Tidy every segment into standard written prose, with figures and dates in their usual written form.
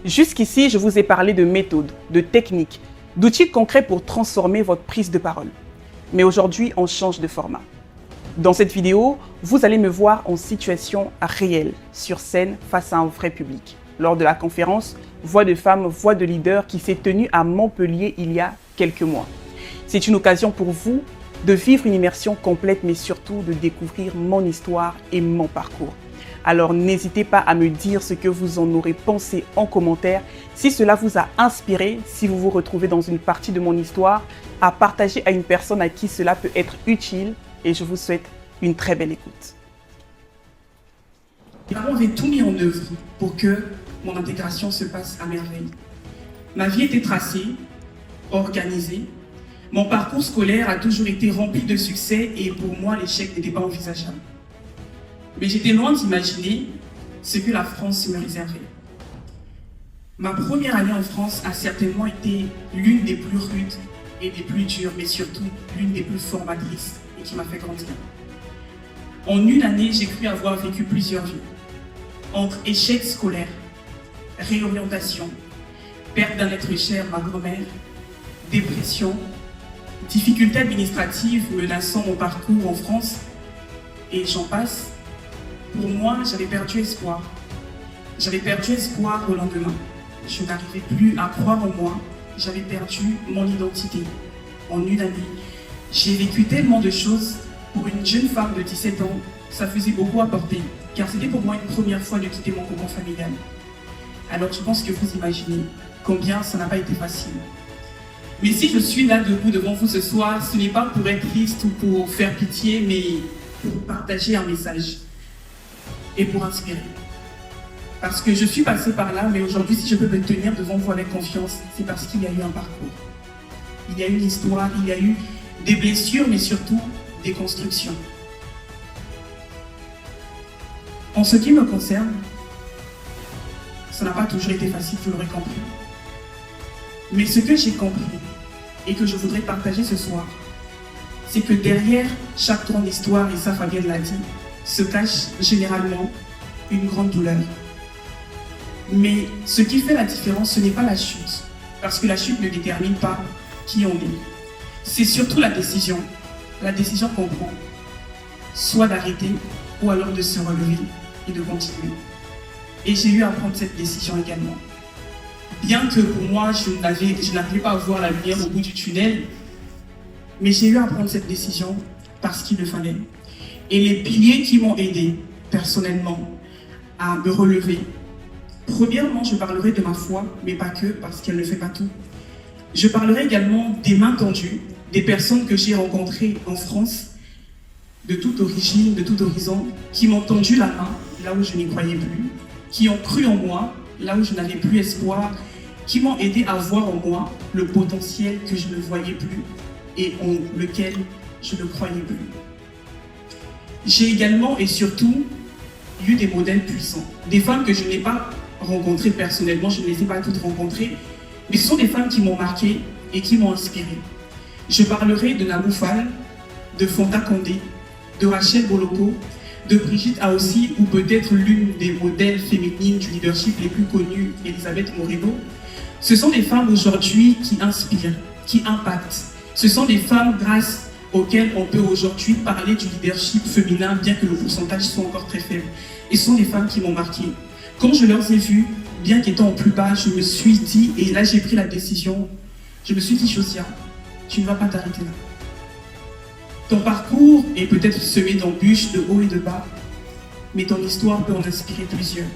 Jusqu'ici, je vous ai parlé de méthodes, de techniques, d'outils concrets pour transformer votre prise de parole. Mais aujourd'hui, on change de format. Dans cette vidéo, vous allez me voir en situation réelle, sur scène, face à un vrai public, lors de la conférence Voix de femmes, voix de leader qui s'est tenue à Montpellier il y a quelques mois. C'est une occasion pour vous de vivre une immersion complète, mais surtout de découvrir mon histoire et mon parcours. Alors n'hésitez pas à me dire ce que vous en aurez pensé en commentaire, si cela vous a inspiré, si vous vous retrouvez dans une partie de mon histoire, à partager à une personne à qui cela peut être utile, et je vous souhaite une très belle écoute. Mes parents avaient tout mis en œuvre pour que mon intégration se passe à merveille. Ma vie était tracée, organisée. Mon parcours scolaire a toujours été rempli de succès et pour moi, l'échec n'était pas envisageable. Mais j'étais loin d'imaginer ce que la France me réservait. Ma première année en France a certainement été l'une des plus rudes et des plus dures, mais surtout l'une des plus formatrices et qui m'a fait grandir. En une année, j'ai cru avoir vécu plusieurs vies. Entre échecs scolaires, réorientation, perte d'un être cher, ma grand-mère, dépression, difficultés administratives menaçant mon parcours en France, et j'en passe. Pour moi, j'avais perdu espoir. J'avais perdu espoir au lendemain. Je n'arrivais plus à croire en moi. J'avais perdu mon identité. En une année, j'ai vécu tellement de choses. Pour une jeune femme de 17 ans, ça faisait beaucoup à porter, car c'était pour moi une première fois de quitter mon cocon familial. Alors je pense que vous imaginez combien ça n'a pas été facile. Mais si je suis là debout devant vous ce soir, ce n'est pas pour être triste ou pour faire pitié, mais pour partager un message et pour inspirer. Parce que je suis passée par là, mais aujourd'hui, si je peux me tenir devant vous avec confiance, c'est parce qu'il y a eu un parcours. Il y a eu une histoire, il y a eu des blessures, mais surtout des constructions. En ce qui me concerne, ça n'a pas toujours été facile, vous l'aurez compris. Mais ce que j'ai compris et que je voudrais partager ce soir, c'est que derrière chaque grande histoire, et ça Fabienne l'a dit, se cache généralement une grande douleur. Mais ce qui fait la différence, ce n'est pas la chute, parce que la chute ne détermine pas qui on est. C'est surtout la décision qu'on prend, soit d'arrêter ou alors de se relever et de continuer. Et j'ai eu à prendre cette décision également. Bien que pour moi, je n'arrivais pas à voir la lumière au bout du tunnel, mais j'ai eu à prendre cette décision parce qu'il le fallait. Et les piliers qui m'ont aidé personnellement à me relever, premièrement, je parlerai de ma foi, mais pas que, parce qu'elle ne fait pas tout. Je parlerai également des mains tendues, des personnes que j'ai rencontrées en France, de toute origine, de tout horizon, qui m'ont tendu la main là où je n'y croyais plus, qui ont cru en moi là où je n'avais plus espoir, qui m'ont aidé à voir en moi le potentiel que je ne voyais plus et en lequel je ne croyais plus. J'ai également et surtout eu des modèles puissants, des femmes que je n'ai pas rencontrées personnellement, je ne les ai pas toutes rencontrées, mais ce sont des femmes qui m'ont marqué et qui m'ont inspiré. Je parlerai de Nabou Fall, de Fonta Condé, de Rachel Boloko, de Brigitte Aossi, ou peut-être l'une des modèles féminines du leadership les plus connues, Elisabeth Moreno. Ce sont des femmes aujourd'hui qui inspirent, qui impactent. Ce sont des femmes grâce auxquelles on peut aujourd'hui parler du leadership féminin, bien que le pourcentage soit encore très faible. Et ce sont des femmes qui m'ont marqué. Quand je leur ai vues, bien qu'étant au plus bas, je me suis dit, et là j'ai pris la décision, je me suis dit, Josiah, tu ne vas pas t'arrêter là. Ton parcours est peut-être semé d'embûches de haut et de bas, mais ton histoire peut en inspirer plusieurs.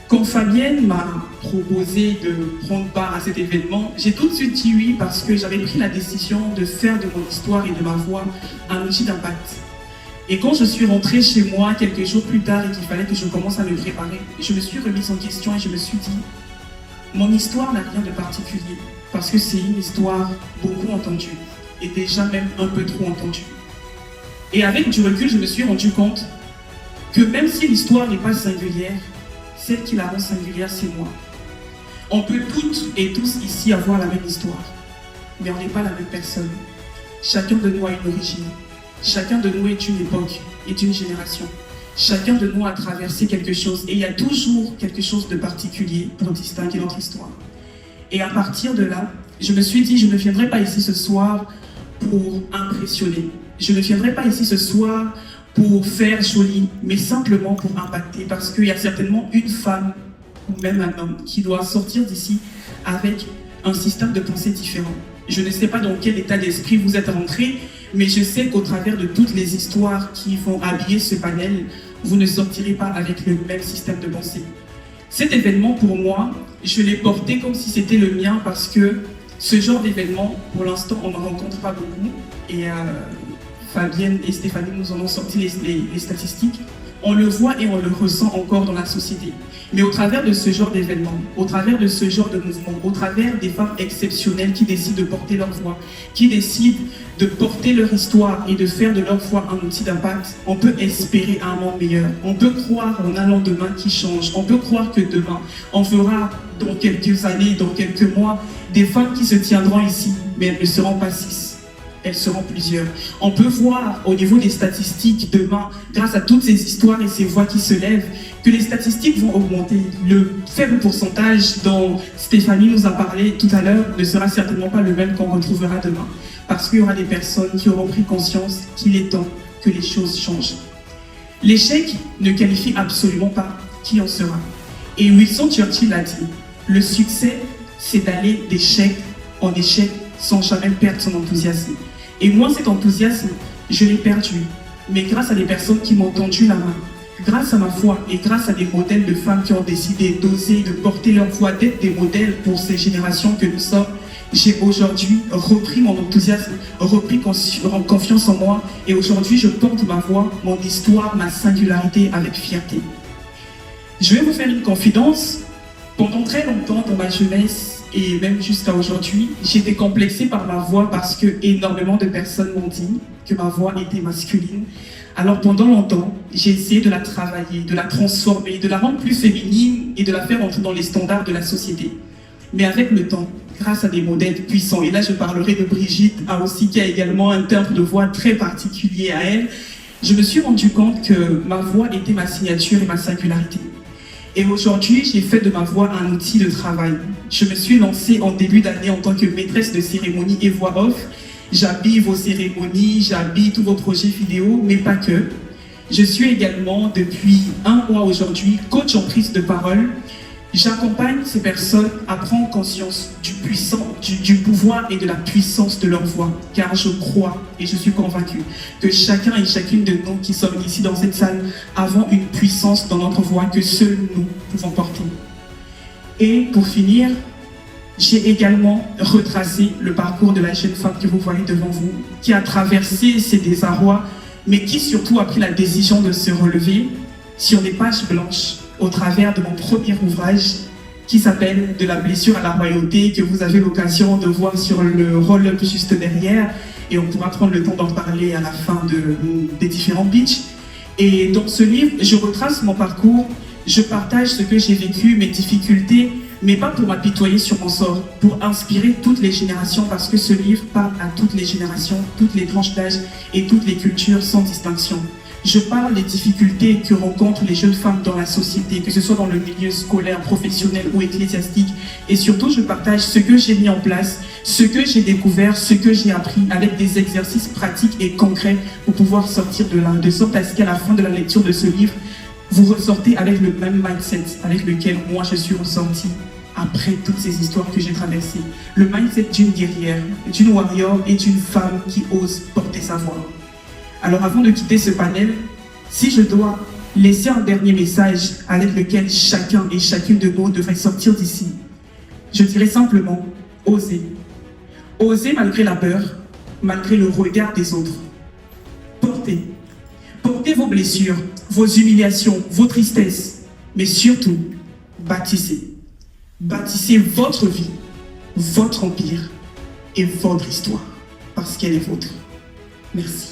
Quand Fabienne m'a proposé de prendre part à cet événement, j'ai tout de suite dit oui parce que j'avais pris la décision de faire de mon histoire et de ma voix un outil d'impact. Et quand je suis rentrée chez moi quelques jours plus tard et qu'il fallait que je commence à me préparer, je me suis remise en question et je me suis dit, mon histoire n'a rien de particulier parce que c'est une histoire beaucoup entendue. Et déjà même un peu trop entendu. Et avec du recul, je me suis rendu compte que même si l'histoire n'est pas singulière, celle qui la rend singulière, c'est moi. On peut toutes et tous ici avoir la même histoire, mais on n'est pas la même personne. Chacun de nous a une origine. Chacun de nous est d'une époque et d'une génération. Chacun de nous a traversé quelque chose et il y a toujours quelque chose de particulier pour distinguer notre histoire. Et à partir de là, je me suis dit, je ne viendrai pas ici ce soir pour impressionner. Je ne viendrai pas ici ce soir pour faire joli, mais simplement pour impacter, parce qu'il y a certainement une femme ou même un homme qui doit sortir d'ici avec un système de pensée différent. Je ne sais pas dans quel état d'esprit vous êtes rentrés, mais je sais qu'au travers de toutes les histoires qui vont habiller ce panel, vous ne sortirez pas avec le même système de pensée. Cet événement, pour moi, je l'ai porté comme si c'était le mien parce que ce genre d'événement, pour l'instant, on n'en rencontre pas beaucoup. Et Fabienne et Stéphanie nous en ont sorti les statistiques. On le voit et on le ressent encore dans la société. Mais au travers de ce genre d'événement, au travers de ce genre de mouvement, au travers des femmes exceptionnelles qui décident de porter leur voix, qui décident de porter leur histoire et de faire de leur voix un outil d'impact, on peut espérer un monde meilleur. On peut croire en un lendemain qui change. On peut croire que demain, on fera dans quelques années, dans quelques mois, des femmes qui se tiendront ici, mais elles ne seront pas 6. Elles seront plusieurs. On peut voir au niveau des statistiques demain, grâce à toutes ces histoires et ces voix qui se lèvent, que les statistiques vont augmenter. Le faible pourcentage dont Stéphanie nous a parlé tout à l'heure ne sera certainement pas le même qu'on retrouvera demain. Parce qu'il y aura des personnes qui auront pris conscience qu'il est temps que les choses changent. L'échec ne qualifie absolument pas qui en sera. Et Winston Churchill a dit, le succès, c'est d'aller d'échec en échec sans jamais perdre son enthousiasme. Et moi, cet enthousiasme, je l'ai perdu. Mais grâce à des personnes qui m'ont tendu la main, grâce à ma foi et grâce à des modèles de femmes qui ont décidé d'oser, de porter leur voix, d'être des modèles pour ces générations que nous sommes, j'ai aujourd'hui repris mon enthousiasme, repris confiance en moi. Et aujourd'hui, je porte ma voix, mon histoire, ma singularité avec fierté. Je vais vous faire une confidence. Pendant très longtemps, dans ma jeunesse, et même jusqu'à aujourd'hui, j'étais complexée par ma voix parce que énormément de personnes m'ont dit que ma voix était masculine. Alors pendant longtemps, j'ai essayé de la travailler, de la transformer, de la rendre plus féminine et de la faire entrer dans les standards de la société. Mais avec le temps, grâce à des modèles puissants, et là je parlerai de Brigitte aussi qui a également un timbre de voix très particulier à elle, je me suis rendu compte que ma voix était ma signature et ma singularité. Et aujourd'hui, j'ai fait de ma voix un outil de travail. Je me suis lancée en début d'année en tant que maîtresse de cérémonie et voix off. J'habille vos cérémonies, j'habille tous vos projets vidéo, mais pas que. Je suis également, depuis 1 mois aujourd'hui, coach en prise de parole. J'accompagne ces personnes à prendre conscience du pouvoir et de la puissance de leur voix. Car je crois et je suis convaincue que chacun et chacune de nous qui sommes ici dans cette salle avons une puissance dans notre voix que seuls nous pouvons porter. Et pour finir, j'ai également retracé le parcours de la jeune femme que vous voyez devant vous, qui a traversé ses désarrois, mais qui surtout a pris la décision de se relever sur les pages blanches au travers de mon premier ouvrage qui s'appelle « De la blessure à la royauté » que vous avez l'occasion de voir sur le roll-up juste derrière et on pourra prendre le temps d'en parler à la fin des différents pitchs. Et dans ce livre, je retrace mon parcours, je partage ce que j'ai vécu, mes difficultés, mais pas pour m'apitoyer sur mon sort, pour inspirer toutes les générations parce que ce livre parle à toutes les générations, toutes les tranches d'âge et toutes les cultures sans distinction. Je parle des difficultés que rencontrent les jeunes femmes dans la société, que ce soit dans le milieu scolaire, professionnel ou ecclésiastique. Et surtout, je partage ce que j'ai mis en place, ce que j'ai découvert, ce que j'ai appris avec des exercices pratiques et concrets pour pouvoir sortir de là, de sorte à ce qu'à la fin de la lecture de ce livre, vous ressortez avec le même mindset avec lequel moi je suis ressortie après toutes ces histoires que j'ai traversées. Le mindset d'une guerrière, d'une warrior et d'une femme qui ose porter sa voix. Alors avant de quitter ce panel, si je dois laisser un dernier message avec lequel chacun et chacune de nous devrait sortir d'ici, je dirais simplement, osez. Osez malgré la peur, malgré le regard des autres. Portez. Portez vos blessures, vos humiliations, vos tristesses, mais surtout, bâtissez. Bâtissez votre vie, votre empire et votre histoire, parce qu'elle est vôtre. Merci.